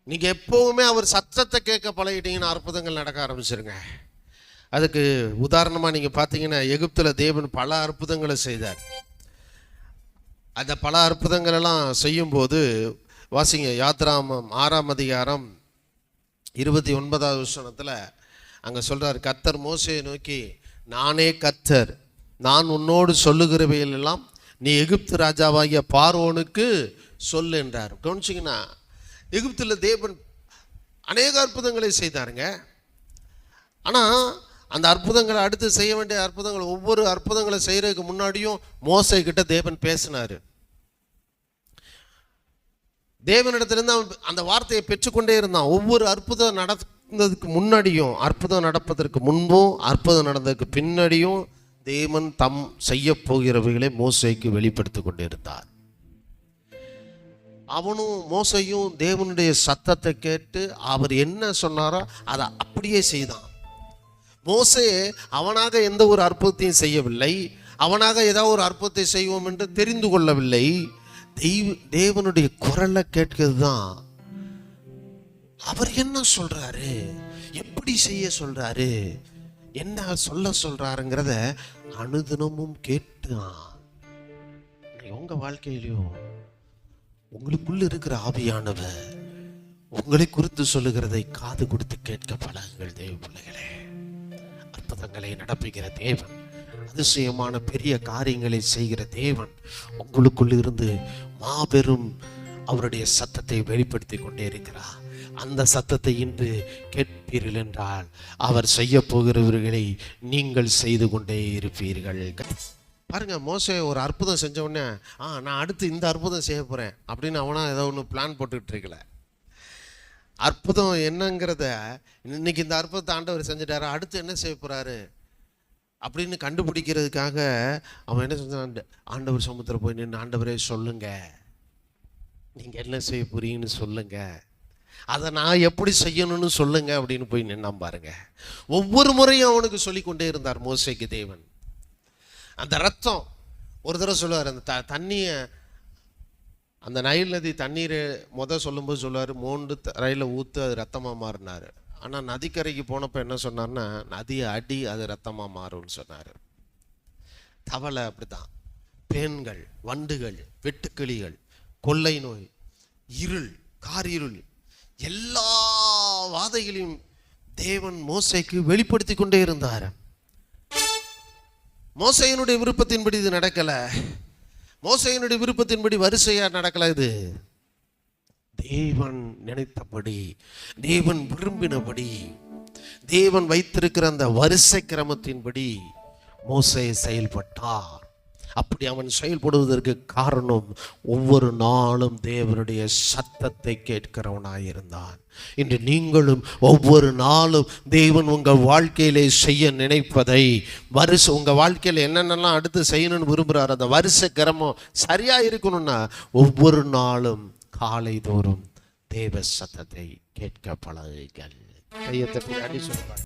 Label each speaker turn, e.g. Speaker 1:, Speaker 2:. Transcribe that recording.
Speaker 1: நீங்கள் எப்போவுமே அவர் சத்தத்தை கேட்க பழகிட்டீங்கன்னா அற்புதங்கள் நடக்க ஆரம்பிச்சிருங்க. அதுக்கு உதாரணமாக நீங்கள் பார்த்தீங்கன்னா, எகிப்தில் தேவன் பல அற்புதங்களை செய்தார். அந்த பல அற்புதங்களெல்லாம் செய்யும்போது வாசிங்க, யாத்ராமம் 6ஆம் அதிகாரம் 29வது வசனத்தில் அங்கே சொல்கிறார், கர்த்தர் மோசேயை நோக்கி, நானே கர்த்தர், நான் உன்னோடு சொல்லுகிறவையெல்லாம் நீ எகிப்து ராஜாவாகிய பார்வோனுக்கு சொல்லு என்றார். கவனிச்சிங்கன்னா, எகிப்தில் தேவன் அநேக அற்புதங்களை செய்தாருங்க. ஆனால் அந்த அற்புதங்களை அடுத்து செய்ய வேண்டிய அற்புதங்கள், ஒவ்வொரு அற்புதங்களை செய்கிறதுக்கு முன்னாடியும் மோசே கிட்ட தேவன் பேசினார். தேவனிடத்திலிருந்து அவன் அந்த வார்த்தையை பெற்றுக்கொண்டே இருந்தான். ஒவ்வொரு அற்புதம் நடந்ததுக்கு முன்னாடியும், அற்புதம் நடப்பதற்கு முன்பும், அற்புதம் நடந்ததுக்கு பின்னாடியும் தேவன் தம் செய்ய போகிறவைகளை மோசேக்கு வெளிப்படுத்தி கொண்டே இருந்தார். அவனும் மோசையும் தேவனுடைய சத்தத்தை கேட்டு அவர் என்ன சொன்னாரோ அதை அப்படியே செய்தான். மோசே அவனாக எந்த ஒரு அற்புதத்தையும் செய்யவில்லை, அவனாக ஏதாவது ஒரு அற்புதத்தை செய்வோம் என்று தெரிந்து கொள்ளவில்லை. தேவனுடைய குரலை கேட்கிறது தான். அவர் என்ன சொல்றாரு, எப்படி செய்ய சொல்றாரு, என்ன சொல்ல சொல்றாருங்கிறத அனுதினமும் கேட்டான். உங்க வாழ்க்கையிலையும் உங்களுக்குள்ள இருக்கிற ஆவியானவர் உங்களை குறித்து சொல்லுகிறதை காது கொடுத்து கேட்க பழகுங்கள். தேவ பிள்ளைகளே, அற்புதங்களை நடப்புகிற தேவன், அதிசயமான பெரிய காரியங்களை செய்கிற தேவன் உங்களுக்குள்ள இருந்து மாபெரும் அவருடைய சத்தத்தை வெளிப்படுத்தி கொண்டே இருக்கிறார். அந்த சத்தத்தை இன்று கேட்பீர்கள் என்றால் அவர் செய்ய போகிறவர்களை நீங்கள் செய்து கொண்டே இருப்பீர்கள். பாருங்க, மோசே ஒரு அற்புதம் செஞ்ச உடனே நான் அடுத்து இந்த அற்புதம் செய்ய போகிறேன் அப்படின்னு அவனா ஏதோ ஒன்று பிளான் போட்டுக்கிட்டு இருக்கல. அற்புதம் என்னங்கிறத, இன்னைக்கு இந்த அற்புதத்தை ஆண்டவர் செஞ்சுட்டாரு, அடுத்து என்ன செய்ய போகிறாரு அப்படின்னு கண்டுபிடிக்கிறதுக்காக அவன் என்ன செஞ்சான், ஆண்டவர் சமுத்திரம் போய் நின்று, ஆண்டவரே சொல்லுங்க, நீங்கள் என்ன செய்ய போறீங்கன்னு சொல்லுங்க, அதை நான் எப்படி செய்யணும்னு சொல்லுங்க அப்படின்னு போய் நின்னான் பாருங்க. ஒவ்வொரு முறையும் அவனுக்கு சொல்லி கொண்டே இருந்தார் மோசேக்கு தேவன். அந்த ரத்தம், ஒரு தடவை சொல்லுவார், அந்த தண்ணியை, அந்த நைல் நதி தண்ணீரை சொல்லும்போது சொல்லுவார், மோண்டு ரயிலில் ஊற்று அது ரத்தமாக மாறினார். ஆனால் நதிக்கரைக்கு போனப்போ என்ன சொன்னார்னா, நதியை அடி அது ரத்தமாக மாறும்னு சொன்னார். தவளை அப்படித்தான், பேன்கள், வண்டுகள், வெட்டுக்கிளிகள், கொள்ளை நோய், இருள், காரிருள், எல்லா வாதைகளையும் தேவன் மோசேக்கு வெளிப்படுத்தி கொண்டே இருந்தார். மோசையினுடைய விருப்பத்தின்படி இது நடக்கல, மோசையினுடைய விருப்பத்தின்படி வரிசையா நடக்கல. இது தேவன் நினைத்தபடி, தேவன் விரும்பினபடி, தேவன் வைத்திருக்கிற அந்த வரிசை கிரமத்தின்படி மோசே செயல்பட்டார். அப்படி அவன் செயல்படுவதற்கு காரணம், ஒவ்வொரு நாளும் தேவனுடைய சத்தத்தை கேட்கிறவனாயிருந்தான். இன்று நீங்களும் ஒவ்வொரு நாளும் தேவன் உங்கள் வாழ்க்கையிலே செய்ய நினைப்பதை, உங்கள் வாழ்க்கையில் என்னென்னலாம் அடுத்து செய்யணும்னு விரும்புகிறார், அந்த வரிசை கிரமம் சரியாக இருக்கணும்னா ஒவ்வொரு நாளும் காலை தோறும் தேவ சத்தத்தை கேட்க பழகுங்கள். கையை தட்டி அடி சொல்லுவாங்க.